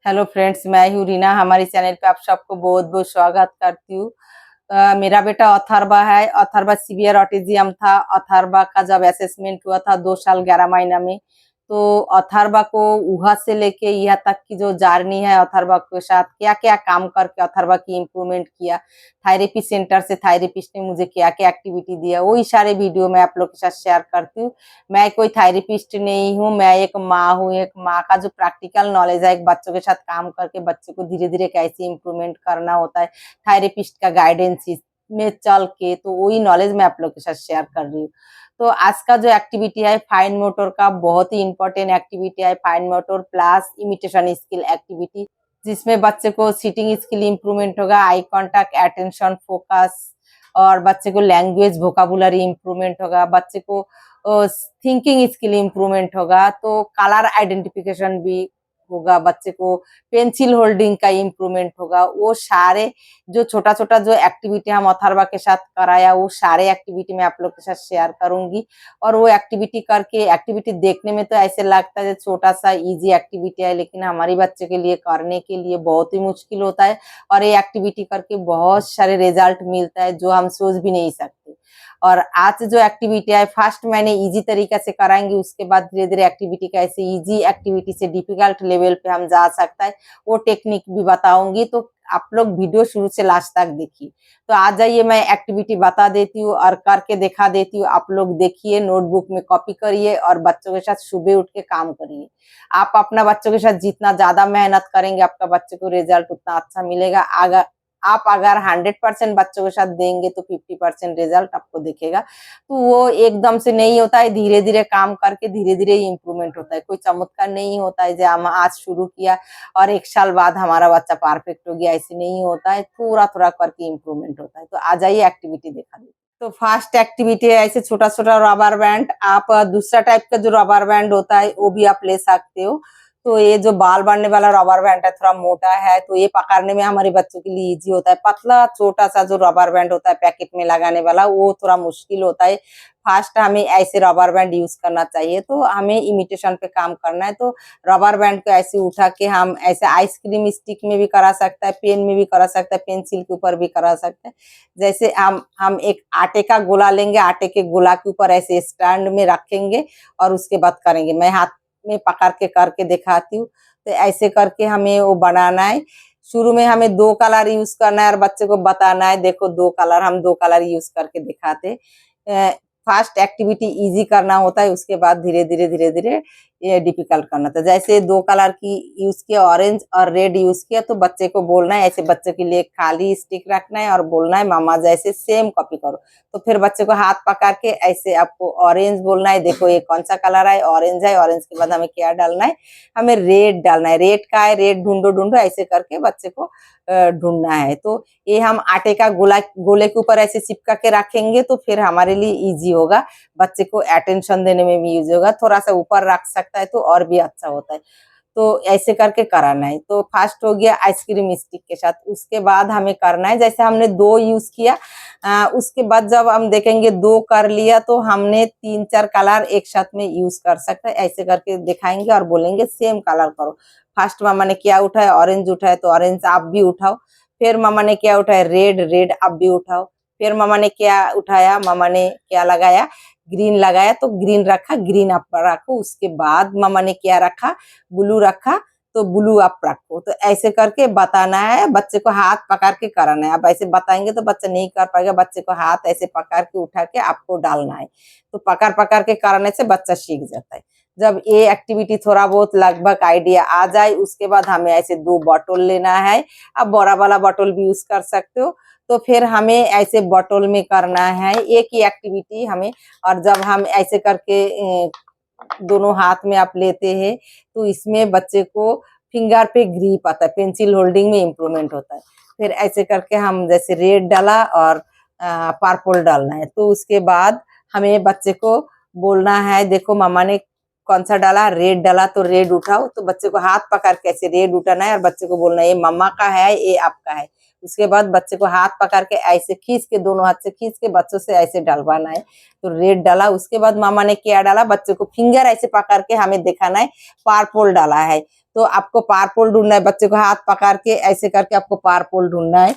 Hello friends, मैं हूँ रीना। हमारे चैनल पे आप सबको बहुत बहुत स्वागत करती हूँ। मेरा बेटा अथर्वा है। अथर्वा सीवियर ऑटिज्म था। अथर्वा का जब असेसमेंट हुआ था 2 साल 11 महीना में, तो अथर्वा को वहाँ से लेके यहाँ तक की जो जर्नी है, अथर्वा के साथ क्या क्या काम करके अथर्वा की इम्प्रूवमेंट किया, थेरेपी सेंटर से थेरेपिस्ट ने मुझे क्या क्या एक्टिविटी दिया, वही सारे वीडियो मैं आप लोग के साथ शेयर करती हूँ। मैं कोई थेरेपिस्ट नहीं हूँ, मैं एक माँ हूँ। एक माँ का जो प्रैक्टिकल नॉलेज है, एक बच्चों के साथ काम करके बच्चे को धीरे धीरे कैसे इम्प्रूवमेंट करना होता है, थेरेपिस्ट का गाइडेंस में चल के, तो वही नॉलेज मैं आप लोग के साथ शेयर कर रही हूँ। तो आज का जो एक्टिविटी है फाइन मोटर का, बहुत ही इंपॉर्टेंट एक्टिविटी है। Fine motor plus imitation skill activity, जिसमें बच्चे को सीटिंग स्किल इम्प्रूवमेंट होगा, आई कांटेक्ट, अटेंशन, फोकस, और बच्चे को लैंग्वेज वोकाबुलरी इम्प्रूवमेंट होगा, बच्चे को थिंकिंग स्किल इम्प्रूवमेंट होगा, तो कलर आइडेंटिफिकेशन भी होगा, बच्चे को पेंसिल होल्डिंग का इम्प्रूवमेंट होगा। वो सारे जो छोटा छोटा जो एक्टिविटी हम अथर्वा के साथ कराया, वो सारे एक्टिविटी मैं आप लोग के साथ शेयर करूंगी। और वो एक्टिविटी करके, एक्टिविटी देखने में तो ऐसे लगता है छोटा सा इजी एक्टिविटी है, लेकिन हमारी बच्चे के लिए करने के लिए बहुत ही मुश्किल होता है। और ये एक्टिविटी करके बहुत सारे रिजल्ट मिलता है जो हम सोच भी नहीं सकते। और आज जो एक्टिविटी है फर्स्ट मैंने इजी तरीका से कराएंगे, उसके बाद धीरे धीरे एक्टिविटी कैसे इजी एक्टिविटी से डिफिकल्ट लेवल पे हम जा सकता है, वो टेक्निक भी बताऊंगी। तो आप लोग वीडियो शुरू से लास्ट तक देखिए। तो आ जाइए, मैं एक्टिविटी बता देती हूँ और करके दिखा देती हूँ। आप लोग देखिए, नोटबुक में कॉपी करिए और बच्चों के साथ सुबह उठ के काम करिए। आप अपना बच्चों के साथ जितना ज्यादा मेहनत करेंगे, आपका बच्चे को रिजल्ट उतना अच्छा मिलेगा। अगर आप 100% बच्चों के साथ देंगे तो 50% रिजल्ट आपको दिखेगा। तो वो एकदम से नहीं होता है, धीरे धीरे काम करके धीरे धीरे ही इम्प्रूवमेंट होता है। कोई चमत्कार नहीं होता है जो हम आज शुरू किया और 1 साल बाद हमारा बच्चा परफेक्ट हो गया, ऐसे नहीं होता है। थोड़ा थोड़ा करके इम्प्रूवमेंट होता है। तो आ जाइए, एक्टिविटी देखा दे। तो फर्स्ट एक्टिविटी है ऐसे छोटा छोटा रबर बैंड। आप दूसरा टाइप का जो रबर बैंड होता है वो भी आप ले सकते हो। तो ये जो बाल बढ़ने वाला रबर बैंड है थोड़ा मोटा है, तो ये पकड़ने में हमारे बच्चों के लिए इजी होता है। पतला छोटा सा जो रबर बैंड होता है पैकेट में लगाने वाला, वो थोड़ा मुश्किल होता है। फर्स्ट हमें ऐसे रबर बैंड यूज करना चाहिए। तो हमें इमिटेशन पे काम करना है, तो रबर बैंड को ऐसे उठा के हम ऐसे आइसक्रीम स्टिक में भी करा सकता है, पेन में भी करा सकता है, पेंसिल के ऊपर भी करा सकता है। जैसे हम एक आटे का गोला लेंगे, आटे के गोला के ऊपर ऐसे स्टैंड में रखेंगे और उसके बाद करेंगे। मैं हाथ में पकड़ के करके दिखाती हूँ। तो ऐसे करके हमें वो बनाना है। शुरू में हमें 2 कलर यूज करना है और बच्चे को बताना है, देखो 2 कलर, हम 2 कलर यूज करके दिखाते। फर्स्ट एक्टिविटी इजी करना होता है, उसके बाद धीरे धीरे धीरे धीरे ये डिफिकल्ट करना था। जैसे 2 कलर की यूज किया, ऑरेंज और रेड यूज किया, तो बच्चे को बोलना है ऐसे, बच्चे के लिए खाली स्टिक रखना है और बोलना है मामा जैसे सेम कॉपी करो। तो फिर बच्चे को हाथ पकड़ के ऐसे आपको ऑरेंज बोलना है, देखो ये कौन सा कलर है, ऑरेंज है। ऑरेंज के बाद हमें क्या डालना है, हमें रेड डालना है। रेड का है, रेड ढूंढो ढूंढो, ऐसे करके बच्चे को ढूंढना है। तो ये हम आटे का गोले के ऊपर ऐसे चिपका के रखेंगे, तो फिर हमारे लिए इजी होगा। बच्चे को अटेंशन देने में भी यूज होगा। थोड़ा सा ऊपर रख सकता है तो और भी अच्छा होता है। तो ऐसे करके कराना है। तो फर्स्ट हो गया आइसक्रीम स्टिक के साथ। उसके बाद हमें करना है, जैसे हमने 2 यूज किया, उसके बाद जब हम देखेंगे 2 कर लिया, तो हमने 3-4 कलर एक साथ में यूज कर सकते हैं। ऐसे करके दिखाएंगे और बोलेंगे सेम कलर करो। फर्स्ट मामा ने क्या उठाया, ऑरेंज उठाया, तो ऑरेंज आप भी उठाओ। फिर मामा ने क्या उठाया, रेड, रेड आप भी उठाओ। फिर मामा ने क्या उठाया, मामा ने क्या लगाया, ग्रीन लगाया, तो ग्रीन रखा, ग्रीन आप रखो। उसके बाद मामा ने क्या रखा, ब्लू रखा, तो ब्लू आप रखो। तो ऐसे करके बताना है, बच्चे को हाथ पकड़ के कराना है। अब ऐसे बताएंगे तो बच्चा नहीं कर पाएगा। बच्चे को हाथ ऐसे पकड़ के उठा के आपको डालना है। तो पकड़ पकड़ के कराने से बच्चा सीख जाता है। जब ये एक्टिविटी थोड़ा बहुत लगभग आइडिया आ जाए, उसके बाद हमें ऐसे 2 बॉटल लेना है। आप बड़ा वाला बॉटल भी यूज कर सकते हो। तो फिर हमें ऐसे बॉटल में करना है एक ही एक्टिविटी हमें। और जब हम ऐसे करके दोनों हाथ में आप लेते हैं, तो इसमें बच्चे को फिंगर पे ग्रिप आता है, पेंसिल होल्डिंग में इम्प्रूवमेंट होता है। फिर ऐसे करके हम जैसे रेड डाला और पर्पल डालना है। तो उसके बाद हमें बच्चे को बोलना है, देखो मामा ने कौन सा डाला, रेड डाला, तो रेड उठाओ। तो बच्चे को हाथ पकड़ के ऐसे रेड उठाना है और बच्चे को बोलना है ये मम्मा का है, ये आपका है। उसके बाद बच्चे को हाथ पकड़ के ऐसे खींच के, दोनों हाथ से खींच के बच्चों से ऐसे डलवाना है। तो रेड डाला, उसके बाद मामा ने क्या डाला, बच्चे को फिंगर ऐसे पकड़ के हमें दिखाना है पर्पल डाला है। तो आपको पारपोल ढूंढना है, बच्चे को हाथ पकड़ के ऐसे करके आपको पारपोल ढूंढना है।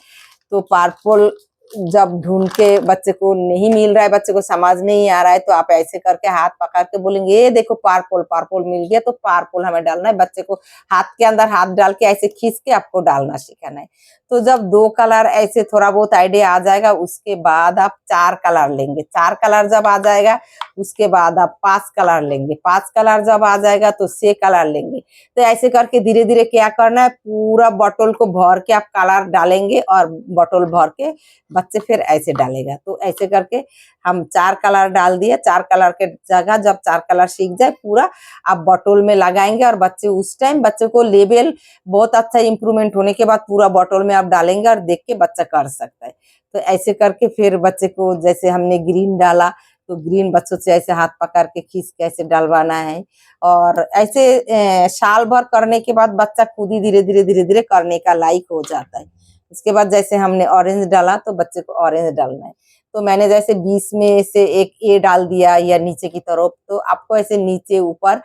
तो पारपोल जब ढूंढ के बच्चे को नहीं मिल रहा है, बच्चे को समझ नहीं आ रहा है, तो आप ऐसे करके हाथ पकड़ के बोलेंगे ये देखो पारपोल, पारपोल मिल गया। तो पारपोल हमें डालना है, बच्चे को हाथ के अंदर हाथ डाल के ऐसे खींच के आपको डालना सिखाना है। तो जब 2 कलर ऐसे थोड़ा बहुत आइडिया आ जाएगा, उसके बाद आप 4 कलर लेंगे। 4 कलर जब आ जाएगा उसके बाद आप 5 कलर लेंगे। 5 कलर जब आ जाएगा तो 6 कलर लेंगे। तो ऐसे करके धीरे धीरे क्या करना है, पूरा बॉटल को भर के आप कलर डालेंगे और बॉटल भर के बच्चे फिर ऐसे डालेगा। तो ऐसे करके हम 4 कलर डाल दिए। 4 कलर के जगह जब 4 कलर सीख जाए पूरा, आप बॉटल में लगाएंगे और बच्चे उस टाइम बच्चे को लेवल बहुत अच्छा इम्प्रूवमेंट होने के बाद पूरा बॉटल में आप डालेंगे और देख के बच्चा कर सकता है। तो ऐसे करके फिर बच्चे को जैसे हमने ग्रीन डाला तो ग्रीन बच्चों से ऐसे हाथ पकड़ के खींच के ऐसे डलवाना है। और ऐसे साल भर करने के बाद बच्चा खुद ही धीरे धीरे धीरे धीरे करने का लायक हो जाता है। उसके बाद जैसे हमने ऑरेंज डाला तो बच्चे को ऑरेंज डालना है। तो मैंने जैसे 20 में से एक ए डाल दिया या नीचे की तरफ, तो आपको ऐसे नीचे ऊपर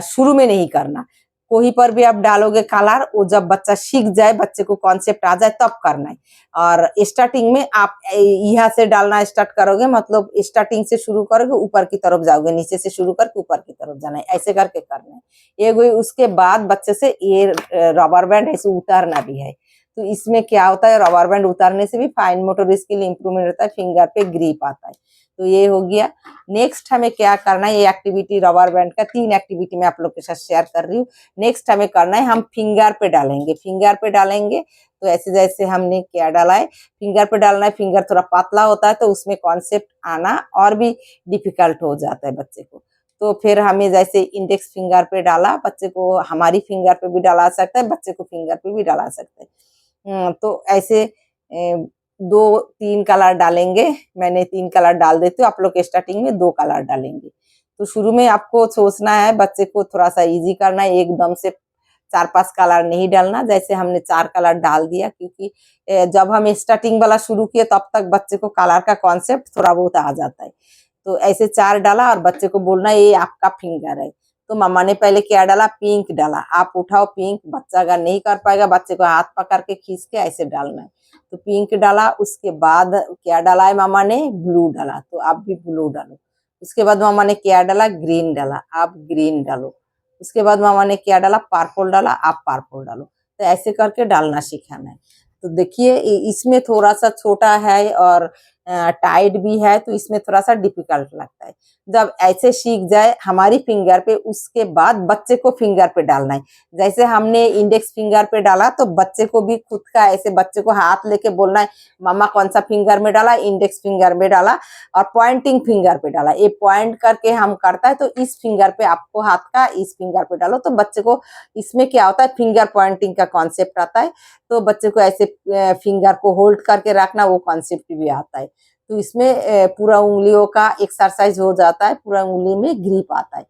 शुरू में नहीं करना, कोई पर भी आप डालोगे कलर, वो जब बच्चा सीख जाए, बच्चे को कॉन्सेप्ट आ जाए तब करना है। और स्टार्टिंग में आप यहाँ से डालना स्टार्ट करोगे, मतलब स्टार्टिंग से शुरू करोगे ऊपर की तरफ जाओगे, नीचे से शुरू करके ऊपर की तरफ जाना है, ऐसे करके करना है। ये उसके बाद बच्चे से ये रबर बैंड ऐसे उतारना भी है। तो इसमें क्या होता है, रबर बैंड उतारने से भी फाइन मोटर स्किल इंप्रूवमेंट होता है, फिंगर पे ग्रिप आता है। तो ये हो गया। नेक्स्ट हमें क्या करना है, ये एक्टिविटी रबर बैंड का 3 एक्टिविटी मैं आप लोग के साथ शेयर कर रही हूँ। नेक्स्ट हमें करना है, हम फिंगर पे डालेंगे। फिंगर पे डालेंगे तो ऐसे जैसे हमने क्या डाला है, फिंगर पे डालना है। फिंगर थोड़ा पतला होता है तो उसमें कॉन्सेप्ट आना और भी डिफिकल्ट हो जाता है बच्चे को। तो फिर हमें जैसे इंडेक्स फिंगर पे डाला, बच्चे को हमारी फिंगर पे भी डाला सकता है, बच्चे को फिंगर पे भी डाला सकता है। तो ऐसे 2-3 कलर डालेंगे। मैंने 3 कलर डाल देती हूँ, आप लोग स्टार्टिंग में 2 कलर डालेंगे। तो शुरू में आपको सोचना है, बच्चे को थोड़ा सा इजी करना है, एकदम से 4-5 कलर नहीं डालना। जैसे हमने 4 कलर डाल दिया, क्योंकि जब हम स्टार्टिंग वाला शुरू किए तब तक बच्चे को कलर का कॉन्सेप्ट थोड़ा बहुत आ जाता है। तो ऐसे 4 डाला और बच्चे को बोलना ये आपका फिंगर है। तो मम्मा ने पहले क्या डाला, पिंक डाला, आप उठाओ पिंक। बच्चा अगर नहीं कर पाएगा, बच्चे को हाथ पकड़ के खींच के ऐसे डालना है। तो पिंक डाला, उसके बाद क्या डाला है मम्मा ने, ब्लू डाला, तो आप भी ब्लू डालो। उसके बाद मम्मा ने क्या डाला, ग्रीन डाला, आप ग्रीन डालो। उसके बाद मामा ने क्या डाला, पर्पल डाला, आप पर्पल डालो। तो ऐसे करके डालना सिखाना है। तो देखिए इसमें थोड़ा सा छोटा है और टाइट भी है, तो इसमें थोड़ा सा डिफिकल्ट लगता है। जब ऐसे सीख जाए हमारी फिंगर पे, उसके बाद बच्चे को फिंगर पे डालना है। जैसे हमने इंडेक्स फिंगर पे डाला तो बच्चे को भी खुद का ऐसे बच्चे को हाथ लेके बोलना है, मामा कौन सा फिंगर में डाला, इंडेक्स फिंगर में डाला और पॉइंटिंग फिंगर पे डाला। ये पॉइंट करके हम करता है, तो इस फिंगर पे आपको हाथ का इस फिंगर पे डालो। तो बच्चे को इसमें क्या होता है, फिंगर पॉइंटिंग का कॉन्सेप्ट आता है। तो बच्चे को ऐसे फिंगर को होल्ड करके रखना, वो कॉन्सेप्ट भी आता है। तो इसमें पूरा उंगलियों का एक्सरसाइज हो जाता है, पूरा उंगली में ग्रिप आता है।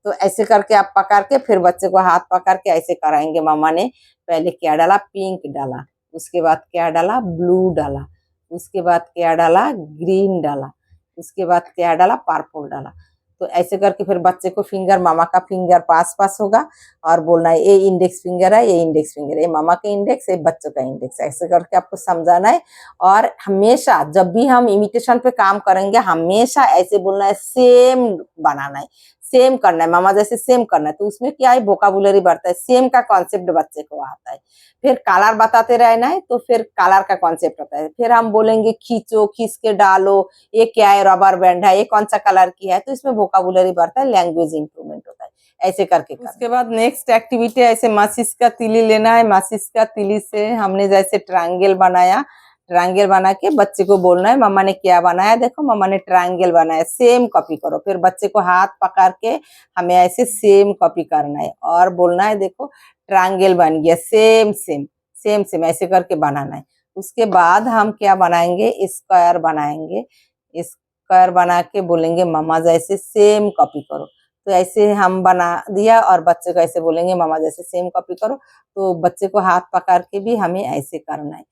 तो ऐसे करके आप पकड़ के फिर बच्चे को हाथ पकड़ के ऐसे कराएंगे। मामा ने पहले क्या डाला, पिंक डाला, उसके बाद क्या डाला, ब्लू डाला, उसके बाद क्या डाला, ग्रीन डाला, उसके बाद क्या डाला, पर्पल डाला। तो ऐसे करके फिर बच्चे को फिंगर, मामा का फिंगर पास पास होगा और बोलना है ये इंडेक्स फिंगर है, ये इंडेक्स फिंगर है, ये मामा का इंडेक्स, ये बच्चों का इंडेक्स। ऐसे करके आपको समझाना है। और हमेशा जब भी हम इमिटेशन पे काम करेंगे, हमेशा ऐसे बोलना है, सेम बनाना है, सेम करना है, मामा जैसे सेम करना है। तो उसमें क्या है, वोकाबुलरी बढ़ता है, सेम का कॉन्सेप्ट बच्चे को आता है। फिर कलर बताते रहना है, तो फिर कलर का कॉन्सेप्ट होता है। फिर हम बोलेंगे खींचो, खींच के डालो, ये क्या है, रबर बैंड है, ये कौन सा कलर की है। तो इसमें वोकाबुलरी बढ़ता है, लैंग्वेज इंप्रूवमेंट होता है। ऐसे करके उसके बाद नेक्स्ट एक्टिविटी ऐसे माचिस का तीली लेना है। माचिस का तीली से हमने जैसे ट्रायंगल बनाया, ट्रायंगल बना के बच्चे को बोलना है, मम्मा ने क्या बनाया, देखो मम्मा ने ट्रायंगल बनाया, सेम कॉपी करो। फिर बच्चे को हाथ पकड़ के हमें ऐसे सेम कॉपी करना है और बोलना है, देखो ट्रायंगल बन गया, सेम सेम सेम सेम, ऐसे करके बनाना है। उसके बाद हम क्या बनाएंगे, स्क्वायर बनाएंगे। स्क्वायर बना के बोलेंगे, मम्मा जैसे सेम कॉपी करो। तो ऐसे हम बना दिया और बच्चे को ऐसे बोलेंगे, मम्मा जैसे सेम कॉपी करो। तो बच्चे को हाथ पकड़ के भी हमें ऐसे करना है।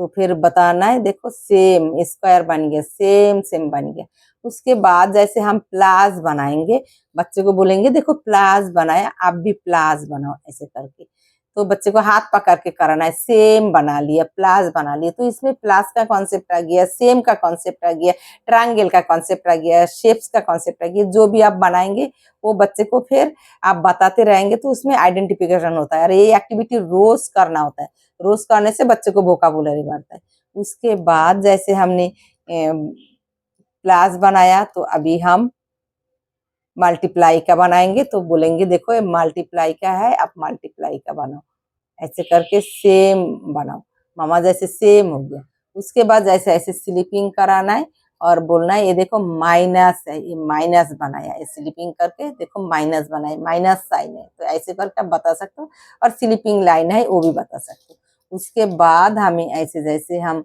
तो फिर बताना है, देखो सेम स्क्वायर बन गया, सेम सेम बन गया। उसके बाद जैसे हम प्लास बनाएंगे, बच्चे को बोलेंगे देखो प्लास बनाया, आप भी प्लास बनाओ ऐसे करके। तो बच्चे को हाथ पकड़ के कराना है, सेम बना लिया, प्लास बना लिया। तो इसमें प्लास का कॉन्सेप्ट आ गया, सेम का कॉन्सेप्ट आ गया, ट्रायंगल का कॉन्सेप्ट आ गया, शेप्स का कॉन्सेप्ट आ गया। जो भी आप बनाएंगे वो बच्चे को फिर आप बताते रहेंगे तो उसमें आइडेंटिफिकेशन होता है। और ये एक्टिविटी रोज करना होता है, रोज करने से बच्चे को वोकाबुलरी बढ़ता है। उसके बाद जैसे हमने प्लास बनाया, तो अभी हम मल्टीप्लाई का बनाएंगे। तो बोलेंगे देखो ये मल्टीप्लाई का है, आप मल्टीप्लाई का बनाओ, ऐसे करके सेम बनाओ। मामा जैसे सेम हो गया। उसके बाद जैसे ऐसे स्लिपिंग कराना है और बोलना है ये देखो माइनस है, ये माइनस बनाया है, स्लिपिंग करके देखो माइनस बनाए, माइनस साइन है। तो ऐसे करके आप बता सकते हो। और स्लिपिंग लाइन है वो भी बता सकते हो। उसके बाद हमें ऐसे जैसे हम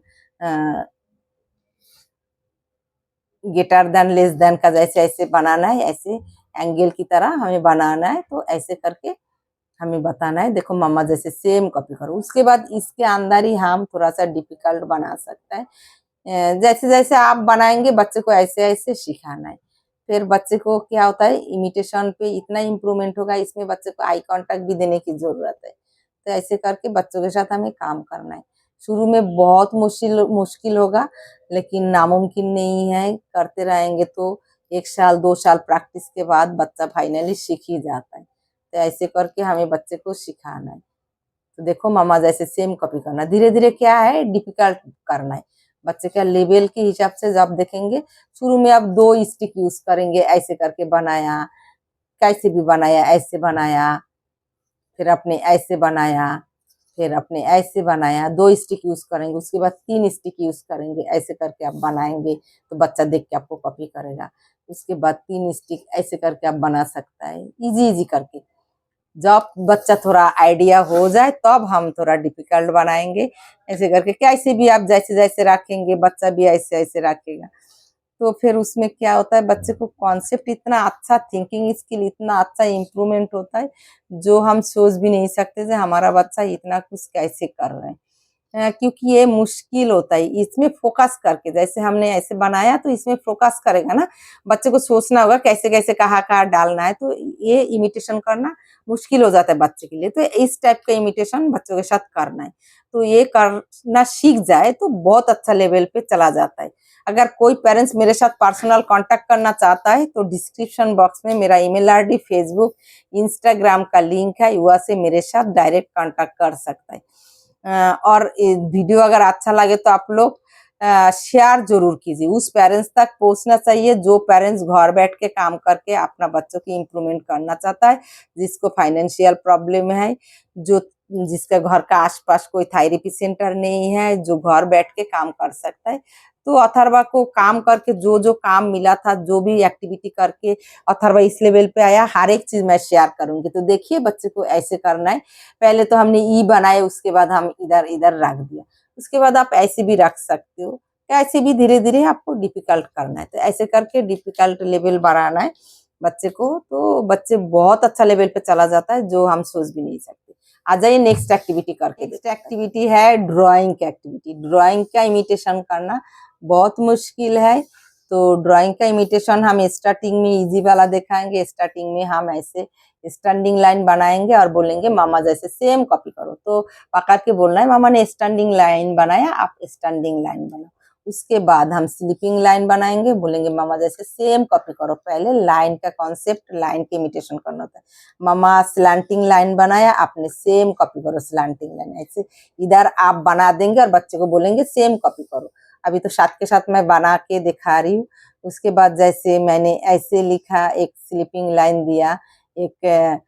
ग्रेटर देन लेस देन का जैसे ऐसे बनाना है, ऐसे एंगल की तरह हमें बनाना है। तो ऐसे करके हमें बताना है, देखो मम्मा जैसे सेम कॉपी करो। उसके बाद इसके अंदर ही हम थोड़ा सा डिफिकल्ट बना सकते हैं। जैसे जैसे आप बनाएंगे बच्चे को ऐसे ऐसे सिखाना है। फिर बच्चे को क्या होता है, इमिटेशन पे इतना इम्प्रूवमेंट होगा, इसमें बच्चे को आई कांटेक्ट भी देने की जरूरत है। तो ऐसे करके बच्चों के साथ हमें काम करना है। शुरू में बहुत मुश्किल मुश्किल होगा, लेकिन नामुमकिन नहीं है। करते रहेंगे तो 1 साल 2 साल प्रैक्टिस के बाद बच्चा फाइनली सीख ही जाता है। तो ऐसे करके हमें बच्चे को सिखाना है। तो देखो मामा जैसे सेम कॉपी करना, धीरे धीरे क्या है डिफिकल्ट करना है। बच्चे का लेवल के हिसाब से जब देखेंगे, शुरू में आप 2 स्टिक यूज करेंगे, ऐसे करके बनाया, कैसे भी बनाया, ऐसे बनाया, फिर अपने ऐसे बनाया, फिर अपने ऐसे बनाया, 2 स्टिक यूज करेंगे। उसके बाद 3 स्टिक यूज करेंगे, ऐसे करके आप बनाएंगे तो बच्चा देख के आपको कॉपी करेगा। उसके बाद 3 स्टिक ऐसे करके आप बना सकता है, इजी इजी करके। जब बच्चा थोड़ा आइडिया हो जाए तब हम थोड़ा डिफिकल्ट बनाएंगे। ऐसे करके कैसे भी आप जैसे जैसे रखेंगे बच्चा भी ऐसे ऐसे रखेगा। तो फिर उसमें क्या होता है, बच्चे को कॉन्सेप्ट इतना अच्छा, थिंकिंग स्किल इतना अच्छा इम्प्रूवमेंट होता है, जो हम सोच भी नहीं सकते कि हमारा बच्चा इतना कुछ कैसे कर रहे हैं। क्योंकि ये मुश्किल होता है, इसमें फोकस करके, जैसे हमने ऐसे बनाया तो इसमें फोकस करेगा ना, बच्चे को सोचना होगा कैसे कैसे कहाँ कहाँ डालना है। तो ये इमिटेशन करना मुश्किल हो जाता है बच्चे के लिए। तो इस टाइप का इमिटेशन बच्चों के साथ करना है। तो ये करना सीख जाए तो बहुत अच्छा लेवल पे चला जाता है। अगर कोई पेरेंट्स मेरे साथ पर्सनल कांटेक्ट करना चाहता है तो डिस्क्रिप्शन बॉक्स में मेरा ईमेल आईडी, फेसबुक, इंस्टाग्राम का लिंक है, वहाँ से मेरे साथ डायरेक्ट कांटेक्ट कर सकता है। और वीडियो अगर अच्छा लगे तो आप लोग शेयर जरूर कीजिए, उस पेरेंट्स तक पहुंचना चाहिए जो पेरेंट्स घर बैठ के काम करके अपना बच्चों की इम्प्रूवमेंट करना चाहता है, जिसको फाइनेंशियल प्रॉब्लम है, जो जिसका घर का आसपास कोई थेरेपी सेंटर नहीं है, जो घर बैठ के काम कर सकता है। तो अथर्वा को काम करके जो जो काम मिला था, जो भी एक्टिविटी करके अथर्वा इस लेवल पे आया, हर एक चीज मैं शेयर करूंगी। तो देखिए बच्चे को ऐसे करना है। पहले तो हमने ई बनाए, उसके बाद हम इधर इधर रख दिया, उसके बाद आप ऐसे भी रख सकते हो। ऐसे भी धीरे धीरे आपको डिफिकल्ट करना है। तो ऐसे करके डिफिकल्ट लेवल बढ़ाना है बच्चे को, तो बच्चे बहुत अच्छा लेवल पे चला जाता है, जो हम सोच भी नहीं सकते। आ जाइए नेक्स्ट एक्टिविटी करके। नेक्स्ट एक्टिविटी है ड्राइंग की एक्टिविटी। ड्राइंग का इमिटेशन करना बहुत मुश्किल है। तो ड्राइंग का इमिटेशन हम स्टार्टिंग में इजी वाला दिखाएंगे। स्टार्टिंग में हम ऐसे स्टैंडिंग लाइन बनाएंगे और बोलेंगे मामा जैसे सेम कॉपी करो। तो पकड़ के बोलना है मामा ने स्टैंडिंग लाइन बनाया, आप स्टैंडिंग लाइन बनाओ। उसके बाद हम स्लीपिंग लाइन बनाएंगे, बोलेंगे मामा जैसे सेम कॉपी करो। पहले लाइन का कॉन्सेप्ट, लाइन के इमिटेशन करना होता है। मामा स्लैंटिंग लाइन बनाया, आपने सेम कॉपी करो स्लैंटिंग लाइन। ऐसे इधर आप बना देंगे और बच्चे को बोलेंगे सेम कॉपी करो। अभी तो साथ के साथ मैं बना के दिखा रही हूँ। उसके बाद जैसे मैंने ऐसे लिखा, एक स्लीपिंग लाइन दिया, एक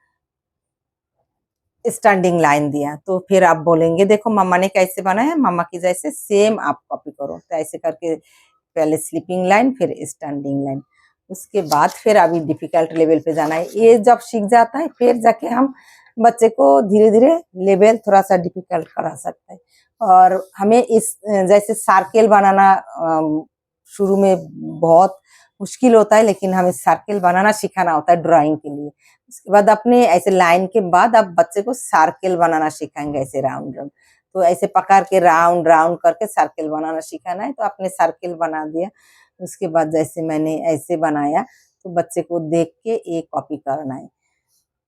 स्टैंडिंग लाइन दिया, तो फिर आप बोलेंगे देखो मम्मा ने कैसे बनाया, मम्मा की जैसे सेम आप कॉपी करो। तो ऐसे करके पहले स्लीपिंग लाइन, फिर स्टैंडिंग लाइन। उसके बाद फिर अभी डिफिकल्ट लेवल पे जाना है। ये जब सीख जाता है फिर जाके हम बच्चे को धीरे धीरे लेवल थोड़ा सा डिफिकल्ट करा सकते हैं। और हमें इस जैसे सर्किल बनाना शुरू में बहुत मुश्किल होता है, लेकिन हमें सर्किल बनाना सिखाना होता है ड्राइंग के लिए। उसके बाद अपने ऐसे लाइन के बाद आप बच्चे को सर्किल बनाना सिखाएंगे, ऐसे राउंड राउंड। तो ऐसे पकड़ के राउंड राउंड करके सर्किल बनाना सिखाना है। तो आपने सर्किल बना दिया, उसके बाद जैसे मैंने ऐसे बनाया तो बच्चे को देख के एक कॉपी करना है।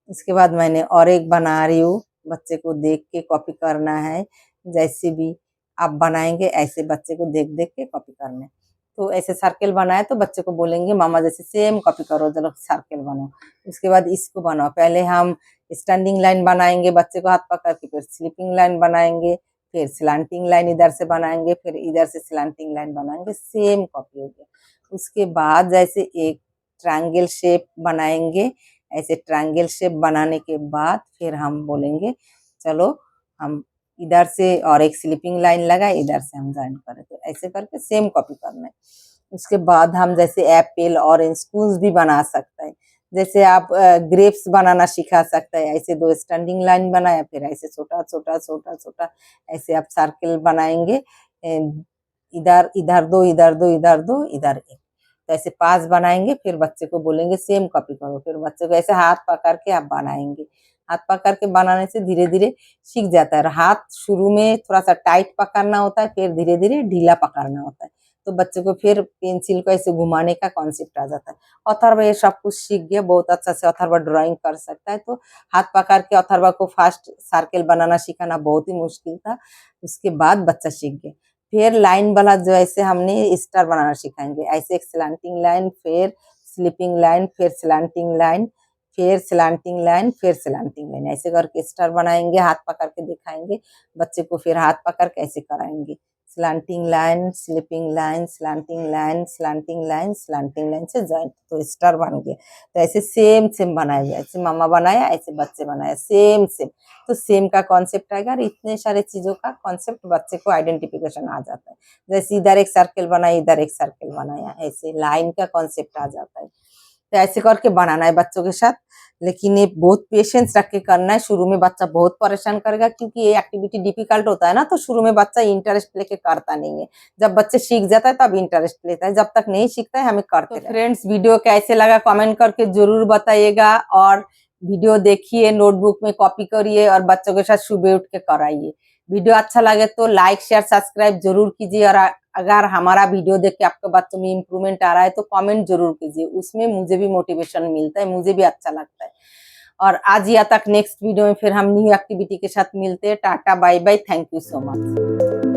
इसके बाद मैंने और एक बना रही हूँ, बच्चे को देख के कॉपी करना है। जैसे भी आप बनाएंगे ऐसे बच्चे को देख देख के कॉपी करना है। तो ऐसे सर्किल बनाए तो बच्चे को बोलेंगे मामा जैसे सेम कॉपी करो, चलो सर्किल बनाओ। उसके बाद इसको बनाओ, पहले हम स्टैंडिंग लाइन बनाएंगे, बच्चे को हाथ पकड़ के, फिर स्लीपिंग लाइन बनाएंगे, फिर स्लांटिंग लाइन इधर से बनाएंगे, फिर इधर से स्लांटिंग लाइन बनाएंगे, सेम कॉपी हो गया। उसके बाद जैसे एक ट्रायंगल शेप बनाएंगे, ऐसे ट्रायंगल शेप बनाने के बाद फिर हम बोलेंगे चलो हम इधर से और एक स्लीपिंग लाइन लगाए, इधर से हम ज्वाइन करें। तो ऐसे करके सेम कॉपी करना है। उसके बाद हम जैसे एप्पल ऑरेंज स्कूल्स भी बना सकते हैं। जैसे आप ग्रेप्स बनाना सिखा सकते हैं, ऐसे 2 स्टैंडिंग लाइन बनाया, फिर ऐसे छोटा छोटा छोटा छोटा ऐसे आप सर्किल बनाएंगे, इधर इधर 2 इधर 2 इधर 2 इधर 1, तो ऐसे 5 बनाएंगे। फिर बच्चे को बोलेंगे सेम कॉपी करो, फिर बच्चे को ऐसे हाथ पकड़ के आप बनाएंगे। हाथ पकड़ के बनाने से धीरे धीरे सीख जाता है। हाथ शुरू में थोड़ा सा टाइट पकड़ना होता है, फिर धीरे धीरे ढीला पकड़ना होता है। तो बच्चे को फिर पेंसिल को ऐसे घुमाने का कॉन्सेप्ट आ जाता है। अथर्व ये सब कुछ सीख गया, बहुत अच्छा से अथर्व ड्राइंग कर सकता है। तो हाथ पकड़ के अथर्व को फास्ट सर्किल बनाना सिखाना बहुत ही मुश्किल था, उसके बाद बच्चा सीख गया। फिर लाइन वाला जो ऐसे हमने स्टार बनाना सिखाएंगे, ऐसे एक स्लांटिंग लाइन, फिर स्लीपिंग लाइन, फिर स्लांटिंग लाइन, फिर स्लांटिंग लाइन, फिर स्लांटिंग लाइन, ऐसे करके स्टार बनाएंगे। हाथ पकड़ के दिखाएंगे बच्चे को, फिर हाथ पकड़ के ऐसे कराएंगे, slanting line, sleeping line, slanting line, slanting line, slanting line से जॉइंट, तो स्टार बन गया। तो ऐसे सेम सेम बनाया, ऐसे मामा बनाया ऐसे बच्चे बनाया, सेम सेम। तो सेम का कॉन्सेप्ट आएगा, और इतने सारे चीजों का कॉन्सेप्ट बच्चे को आइडेंटिफिकेशन आ जाता है। जैसे इधर एक सर्किल बनाया, इधर एक सर्किल बनाया, ऐसे लाइन का कॉन्सेप्ट आ जाता है। तो ऐसे करके बनाना है बच्चों के साथ, लेकिन ये बहुत पेशेंस रख के करना है। शुरू में बच्चा बहुत परेशान करेगा, क्योंकि ये एक्टिविटी डिफिकल्ट होता है ना, तो शुरू में बच्चा इंटरेस्ट लेके करता नहीं है। जब बच्चे सीख जाता है तब इंटरेस्ट लेता है, जब तक नहीं सीखता है हमें करते रहना है। फ्रेंड्स, वीडियो कैसे लगा कमेंट करके जरूर बताइएगा, और वीडियो देखिए, नोटबुक में कॉपी करिए और बच्चों के साथ सुबह उठ के कराइए। वीडियो अच्छा लगे तो लाइक शेयर सब्सक्राइब जरूर कीजिए, और अगर हमारा वीडियो देख के आपके बच्चों में इम्प्रूवमेंट आ रहा है तो कमेंट जरूर कीजिए, उसमें मुझे भी मोटिवेशन मिलता है, मुझे भी अच्छा लगता है। और आज या तक नेक्स्ट वीडियो में फिर हम न्यू एक्टिविटी के साथ मिलते हैं। Tata bye bye, thank you so much.